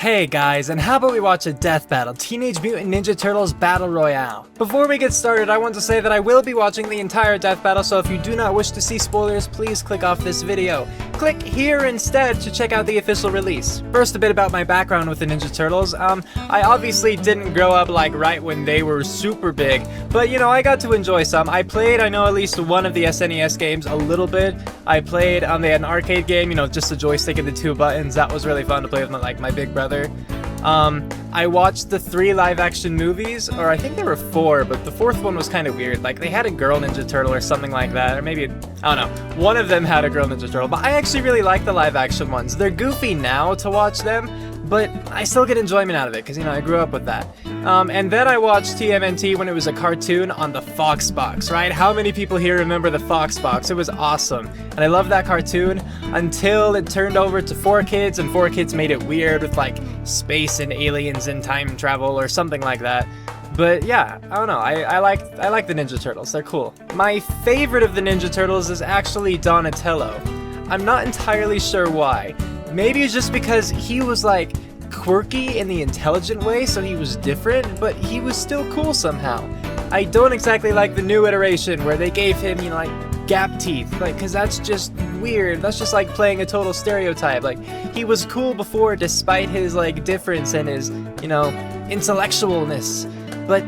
Hey guys, and how about we watch a death battle, Teenage Mutant Ninja Turtles Battle Royale. Before we get started, I want to say that I will be watching the entire death battle, so if you do not wish to see spoilers, please click off this video. Click here instead to check out the official release. First, a bit about my background with the Ninja Turtles. I obviously didn't grow up like right when they were super big, but you know, I got to enjoy some. I know at least one of the SNES games a little bit. I played, they had an arcade game, you know, just a joystick and the two buttons. That was really fun to play with my big brother. I watched the 3 live-action movies, or I think there were 4, but the 4th one was kind of weird. Like, they had a girl Ninja Turtle or something like that, or maybe, I don't know. One of them had a girl Ninja Turtle, but I actually really like the live-action ones. They're goofy now to watch them, but I still get enjoyment out of it, because, you know, I grew up with that. And then I watched TMNT when it was a cartoon on the Fox Box, right? How many people here remember the Fox Box? It was awesome. And I loved that cartoon until it turned over to 4Kids, and 4Kids made it weird with, like, space and aliens and time travel or something like that. But yeah, I don't know, I like the Ninja Turtles, they're cool. My favorite of the Ninja Turtles is actually Donatello. I'm not entirely sure why. Maybe it's just because he was like quirky in the intelligent way, so he was different, but he was still cool somehow. I don't exactly like the new iteration where they gave him, you know, like gap teeth, like, cause that's just weird. That's just like playing a total stereotype. Like, he was cool before despite his like difference and his, you know, intellectualness, but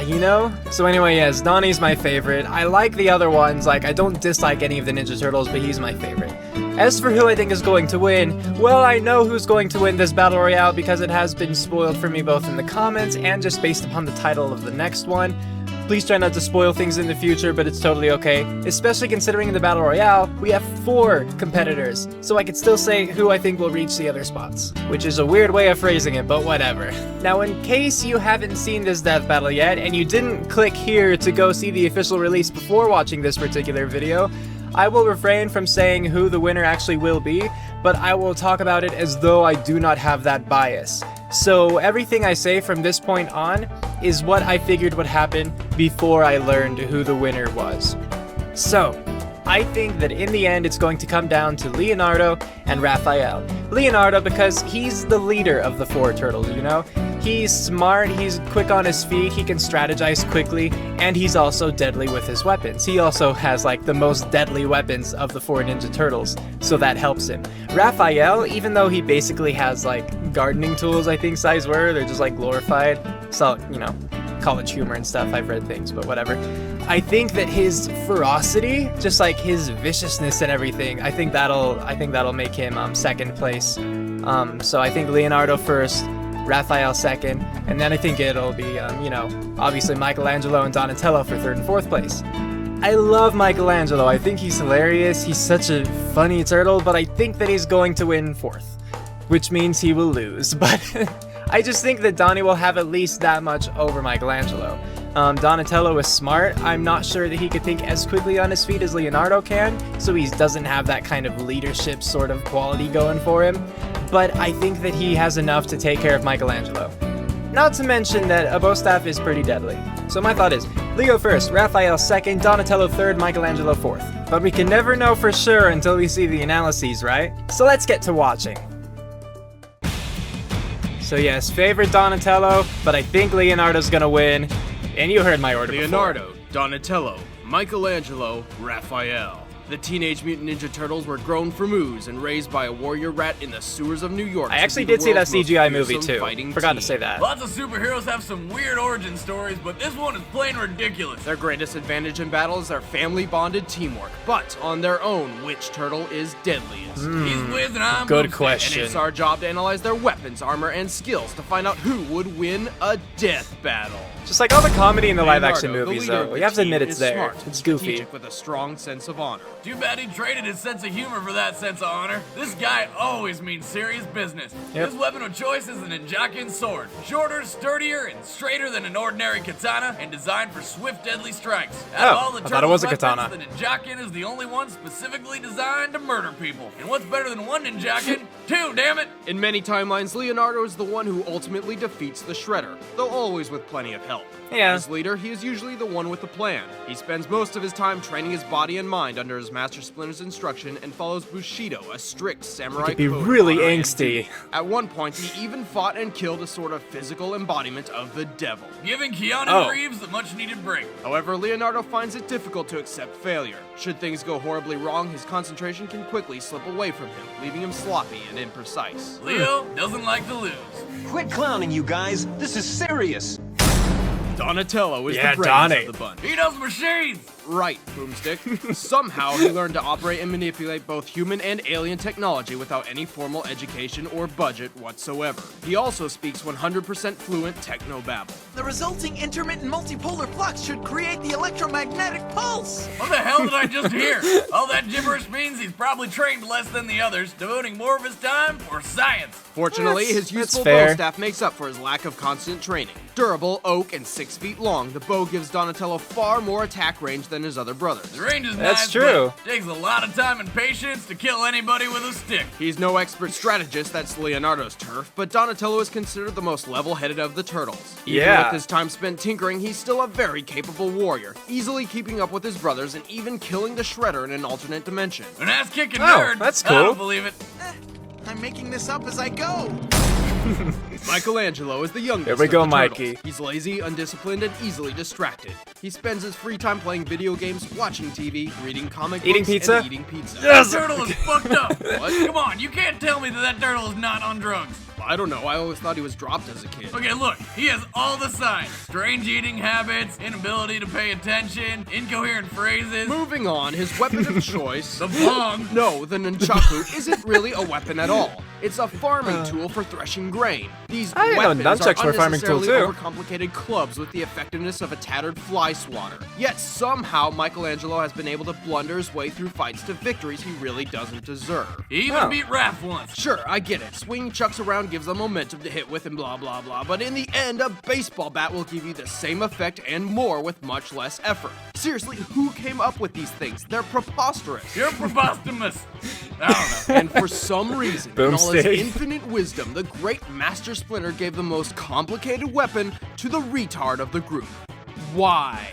you know? So anyway, yes, Donnie's my favorite. I like the other ones, like, I don't dislike any of the Ninja Turtles, but he's my favorite. As for who I think is going to win, well, I know who's going to win this Battle Royale because it has been spoiled for me both in the comments and just based upon the title of the next one. Please try not to spoil things in the future, but it's totally okay, especially considering in the Battle Royale, we have 4 competitors, so I could still say who I think will reach the other spots, which is a weird way of phrasing it, but whatever. Now, in case you haven't seen this death battle yet, and you didn't click here to go see the official release before watching this particular video, I will refrain from saying who the winner actually will be, but I will talk about it as though I do not have that bias. So everything I say from this point on is what I figured would happen before I learned who the winner was. So, I think that in the end it's going to come down to Leonardo and Raphael. Leonardo because he's the leader of the 4 turtles, you know? He's smart, he's quick on his feet, he can strategize quickly, and he's also deadly with his weapons. He also has like the most deadly weapons of the 4 Ninja Turtles, so that helps him. Raphael, even though he basically has like gardening tools, I think size were, they're just like glorified, so, you know, college humor and stuff, I've read things, but whatever. I think that his ferocity, just like his viciousness and everything, I think that'll make him second place. So I think Leonardo first, Raphael second, and then I think it'll be, you know, obviously Michelangelo and Donatello for 3rd and 4th place. I love Michelangelo, I think he's hilarious, he's such a funny turtle, but I think that he's going to win 4th, which means he will lose, but I just think that Donnie will have at least that much over Michelangelo. Donatello is smart. I'm not sure that he could think as quickly on his feet as Leonardo can, so he doesn't have that kind of leadership sort of quality going for him, but I think that he has enough to take care of Michelangelo. Not to mention that a bow staff is pretty deadly. So my thought is, Leo first, Raphael second, Donatello third, Michelangelo 4th. But we can never know for sure until we see the analyses, right? So let's get to watching. So yes, favorite Donatello, but I think Leonardo's gonna win. And you heard my order Leonardo, before. Donatello, Michelangelo, Raphael. The Teenage Mutant Ninja Turtles were grown from ooze and raised by a warrior rat in the sewers of New York. I actually did see that CGI movie too. Forgot to say that. Lots of superheroes have some weird origin stories, but this one is plain ridiculous. Their greatest advantage in battle is their family-bonded teamwork. But on their own, which turtle is deadliest? He's Wiz and I'm Good Boomstick. question. And it's our job to analyze their weapons, armor, and skills to find out who would win a death battle. Just like all the comedy in the live-action Leonardo, movies, the leader though, of you the have to admit team, it's is there. smart, It's goofy. strategic with a strong sense of honor. Too bad he traded his sense of humor for that sense of honor. This guy always means serious business. Yep. His weapon of choice is an Ninjakin sword. Shorter, sturdier, and straighter than an ordinary katana, and designed for swift, deadly strikes. Out of all the I thought it was a turtles' katana. weapons, the Ninjakin is the only one specifically designed to murder people. And what's better than one Ninjakin? 2, damn it! In many timelines, Leonardo is the one who ultimately defeats the Shredder, though always with plenty of help. help. Yeah. As leader, he is usually the one with the plan. He spends most of his time training his body and mind under his Master Splinter's instruction and follows Bushido, a strict samurai He could be code of really honor and angsty. duty. At one point, he even fought and killed a sort of physical embodiment of the devil. Giving Keanu Oh. Reeves the much-needed break. However, Leonardo finds it difficult to accept failure. Should things go horribly wrong, his concentration can quickly slip away from him, leaving him sloppy and imprecise. Leo doesn't like to lose. Quit clowning, you guys. This is serious. Donatello is Yeah, the brains Donnie. of the bunch. He knows machines! Right, Boomstick. Somehow he learned to operate and manipulate both human and alien technology without any formal education or budget whatsoever. He also speaks 100% fluent technobabble. The resulting intermittent multipolar flux should create the electromagnetic pulse! What the hell did I just hear? All that gibberish means he's probably trained less than the others, devoting more of his time for science. Fortunately, That's his useful fair. bow staff makes up for his lack of constant training. Durable, oak, and 6 feet long, the bow gives Donatello far more attack range than his other brothers. The range is That's nice, true. but takes a lot of time and patience to kill anybody with a stick. He's no expert strategist, that's Leonardo's turf, but Donatello is considered the most level-headed of the turtles. Even Yeah. with his time spent tinkering, he's still a very capable warrior, easily keeping up with his brothers and even killing the Shredder in an alternate dimension. An ass-kicking Oh, nerd. that's I cool. don't believe it. I'm making this up as I go! Michelangelo is the youngest Here we of go, the turtles. Mikey. He's lazy, undisciplined, and easily distracted. He spends his free time playing video games, watching TV, reading comic Eating books, pizza? and eating pizza. Yes! That turtle is fucked up. What? Come on, you can't tell me that turtle is not on drugs. I don't know, I always thought he was dropped as a kid. Okay, look, he has all the signs. Strange eating habits, inability to pay attention, incoherent phrases. Moving on, his weapon of choice... The bong. No, the nunchaku isn't really a weapon at all. It's a farming tool for threshing grain. These I didn't know weapons nunchucks are were a farming tool, unnecessarily too. overcomplicated clubs with the effectiveness of a tattered fly swatter. Yet somehow Michelangelo has been able to blunder his way through fights to victories he really doesn't deserve. He even Oh. beat Raph once. Sure, I get it. Swinging chucks around gives them momentum to hit with and blah blah blah, but in the end, a baseball bat will give you the same effect and more with much less effort. Seriously, who came up with these things? They're preposterous. You're preposterous. I don't know. And for some reason, in all his Boomstick. infinite wisdom, the great Master Splinter gave the most complicated weapon to the retard of the group. Why?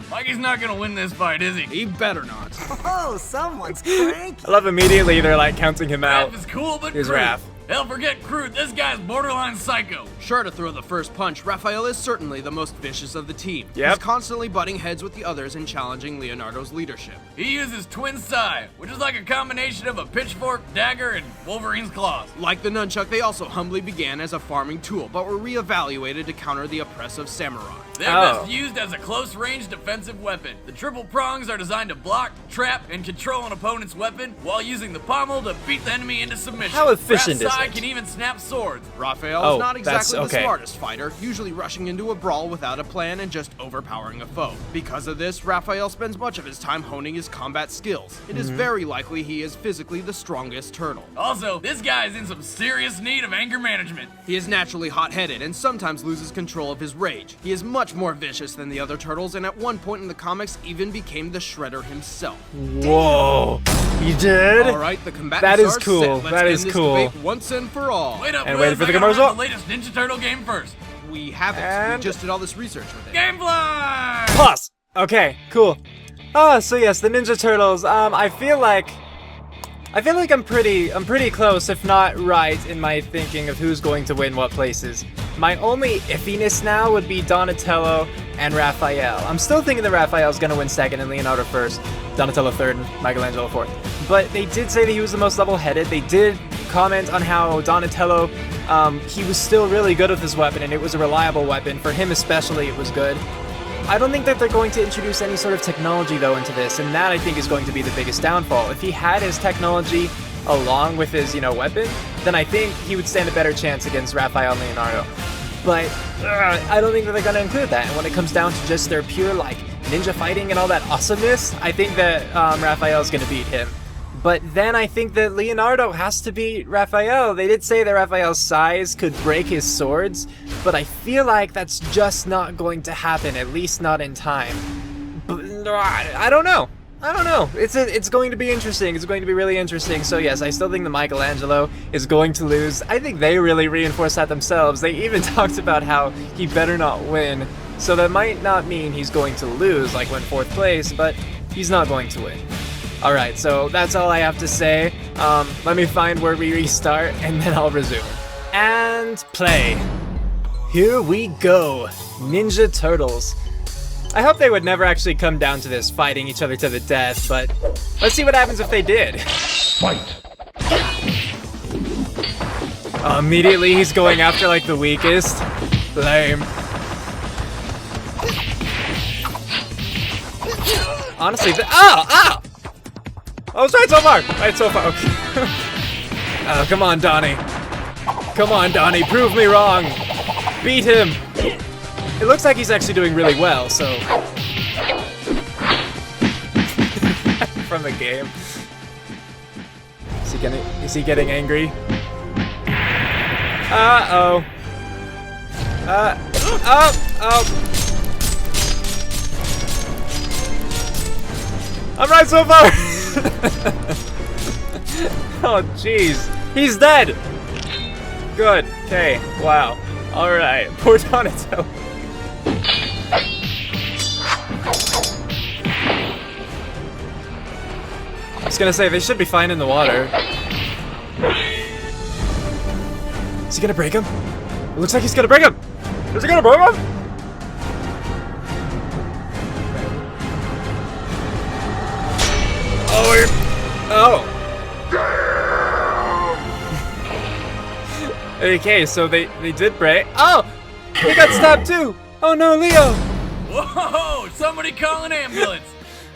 Mikey's not gonna win this fight, is he? He better not. Oh, someone's cranky! I love immediately they're like counting him out. Raph is cool, but Here's crude. Raph. Hell, forget crude. This guy's borderline psycho. Sure to throw the first punch, Raphael is certainly the most vicious of the team. Yep. He's constantly butting heads with the others and challenging Leonardo's leadership. He uses twin sai, which is like a combination of a pitchfork, dagger, and Wolverine's claws. Like the nunchuck, they also humbly began as a farming tool, but were reevaluated to counter the oppressive samurai. They're Oh. best used as a close-range defensive weapon. The triple prongs are designed to block, trap, and control an opponent's weapon while using the pommel to beat the enemy into submission. How efficient Raph's is sai it? can even snap swords. Raphael Oh, is not that's exactly the okay. smartest fighter, usually rushing into a brawl without a plan and just overpowering a foe. Because of this, Raphael spends much of his time honing his combat skills. It is very likely he is physically the strongest turtle. Also, this guy is in some serious need of anger management. He is naturally hot-headed and sometimes loses control of his rage. He is much more vicious than the other turtles and at one point in the comics even became the Shredder himself. Whoa. He did? Alright, the combatants That is are cool. set. Let's that end is this cool. debate once and for all. Wait up, And Wiz, wait for I the gotta commercial. run the latest Ninja Turtle game first. We haven't. And- We just did all this research with it. Gamefly! Plus. Okay, cool. Oh, so yes, the Ninja Turtles. I feel like I'm pretty close, if not right, in my thinking of who's going to win what places. My only iffiness now would be Donatello and Raphael. I'm still thinking that Raphael's gonna win second and Leonardo first, Donatello third, and Michelangelo fourth. But they did say that he was the most level-headed. They did comment on how Donatello, he was still really good with his weapon, and it was a reliable weapon. For him especially, it was good. I don't think that they're going to introduce any sort of technology, though, into this, and that, I think, is going to be the biggest downfall. If he had his technology along with his, weapon, then I think he would stand a better chance against Raphael and Leonardo. But I don't think that they're going to include that, and when it comes down to just their pure, ninja fighting and all that awesomeness, I think that Raphael's going to beat him. But then I think that Leonardo has to beat Raphael. They did say that Raphael's size could break his swords, but I feel like that's just not going to happen, at least not in time. But I don't know. I don't know. It's going to be interesting. It's going to be really interesting. So yes, I still think that Michelangelo is going to lose. I think they really reinforced that themselves. They even talked about how he better not win. So that might not mean he's going to lose, like win 4th place, but he's not going to win. Alright, so that's all I have to say. Let me find where we restart, and then I'll resume. And play. Here we go. Ninja Turtles. I hope they would never actually come down to this, fighting each other to the death, but let's see what happens if they did. Fight. Immediately he's going after, like, the weakest. Lame. Honestly, I was right so far! Right so far, okay. Oh, come on, Donnie. Come on, Donnie, prove me wrong! Beat him! It looks like he's actually doing really well, so... From the game. Is he getting angry? Uh-oh. I'm right so far! Oh, jeez. He's dead! Good. Okay. Wow. Alright. Poor Donatello. I was gonna say, they should be fine in the water. Is he gonna break him? It looks like he's gonna break him! Is he gonna break him? Oh! Okay, so they did break. Oh! He got stabbed too! Oh no, Leo! Whoa! Somebody call an ambulance!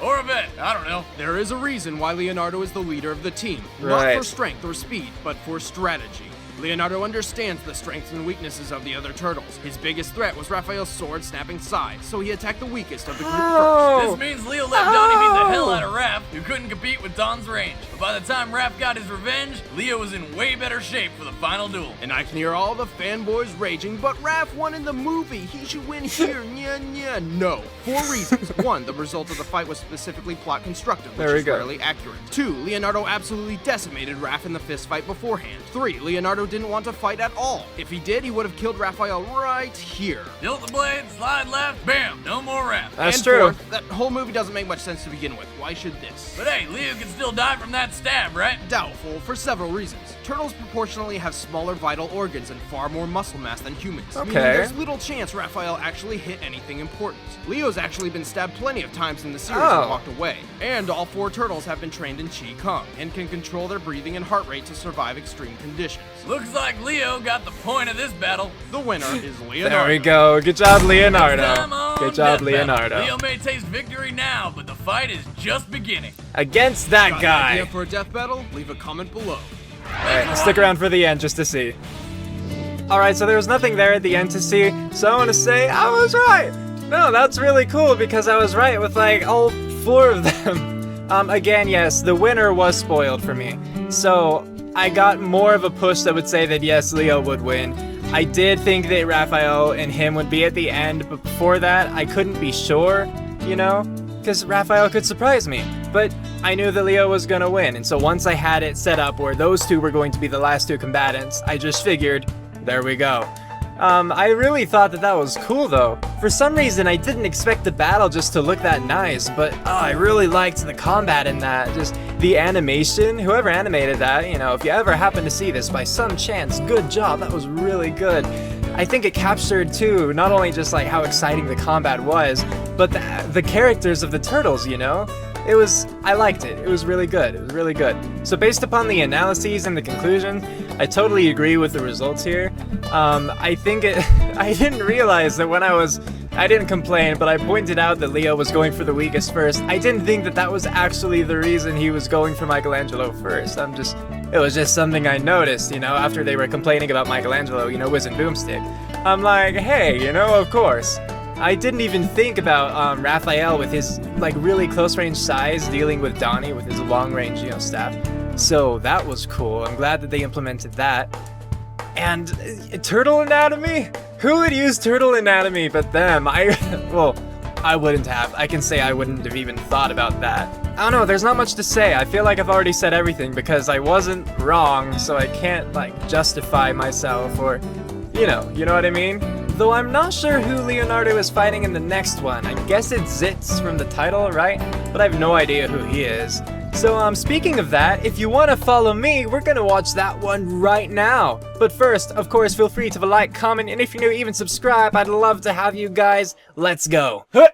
Or a vet, I don't know. There is a reason why Leonardo is the leader of the team. Right. Not for strength or speed, but for strategy. Leonardo understands the strengths and weaknesses of the other turtles. His biggest threat was Raphael's sword-snapping side, so he attacked the weakest of the group first. This means Leo let Donnie beat the hell out of Raph, who couldn't compete with Don's range. But by the time Raph got his revenge, Leo was in way better shape for the final duel. And I can hear all the fanboys raging, but Raph won in the movie. He should win here. Nya, nya. No. 4 reasons. 1, the result of the fight was specifically plot constructive, which is rarely accurate. 2, Leonardo absolutely decimated Raph in the fist fight beforehand. 3, Leonardo didn't want to fight at all. If he did, he would have killed Raphael right here. Tilt the blade, slide left, bam, no more Raph. That's and true. 4th, that whole movie doesn't make much sense to begin with. Why should this? But hey, Leo can still die from that stab, right? Doubtful, for several reasons. Turtles proportionally have smaller vital organs and far more muscle mass than humans. Okay. Meaning there's little chance Raphael actually hit anything important. Leo's actually been stabbed plenty of times in the series and walked away. And all 4 turtles have been trained in Qi Kung and can control their breathing and heart rate to survive extreme conditions. Looks like Leo got the point of this battle. The winner is Leonardo. There we go. Good job, Leonardo. Next time on Good job, Death Leonardo. Battle. Leo may taste victory now, but the fight is just beginning. Against that Got an guy. idea for a death battle? Leave a comment below. Alright, stick around for the end just to see. Alright, so there was nothing there at the end to see, so I want to say I was right! No, that's really cool because I was right with like all 4 of them. Again, yes, the winner was spoiled for me. So I got more of a push that would say that yes, Leo would win. I did think that Raphael and him would be at the end, but before that, I couldn't be sure, you know? Because Raphael could surprise me. But I knew that Leo was gonna win, and so once I had it set up where those 2 were going to be the last 2 combatants, I just figured, there we go. I really thought that was cool though. For some reason, I didn't expect the battle just to look that nice, but I really liked the combat in that. Just the animation, whoever animated that, you know, if you ever happen to see this by some chance, good job, that was really good. I think it captured too, not only just like how exciting the combat was, but the characters of the turtles, you know? I liked it. It was really good. It was really good. So based upon the analyses and the conclusion, I totally agree with the results here. I think I didn't realize that when I didn't complain, but I pointed out that Leo was going for the weakest first. I didn't think that was actually the reason he was going for Michelangelo first. It was just something I noticed, you know, after they were complaining about Michelangelo, you know, Whiz and Boomstick. I'm like, hey, you know, of course. I didn't even think about Raphael with his like really close range size dealing with Donnie with his long range, you know, staff. So that was cool. I'm glad that they implemented that. And turtle anatomy? Who would use turtle anatomy but them? I wouldn't have. I can say I wouldn't have even thought about that. I don't know, there's not much to say. I feel like I've already said everything because I wasn't wrong, so I can't, like, justify myself or, you know what I mean? Though I'm not sure who Leonardo is fighting in the next one. I guess it's Zitz from the title, right? But I have no idea who he is. So, speaking of that, if you want to follow me, we're gonna watch that one right now. But first, of course, feel free to like, comment, and if you're new, even subscribe. I'd love to have you guys. Let's go. Huh!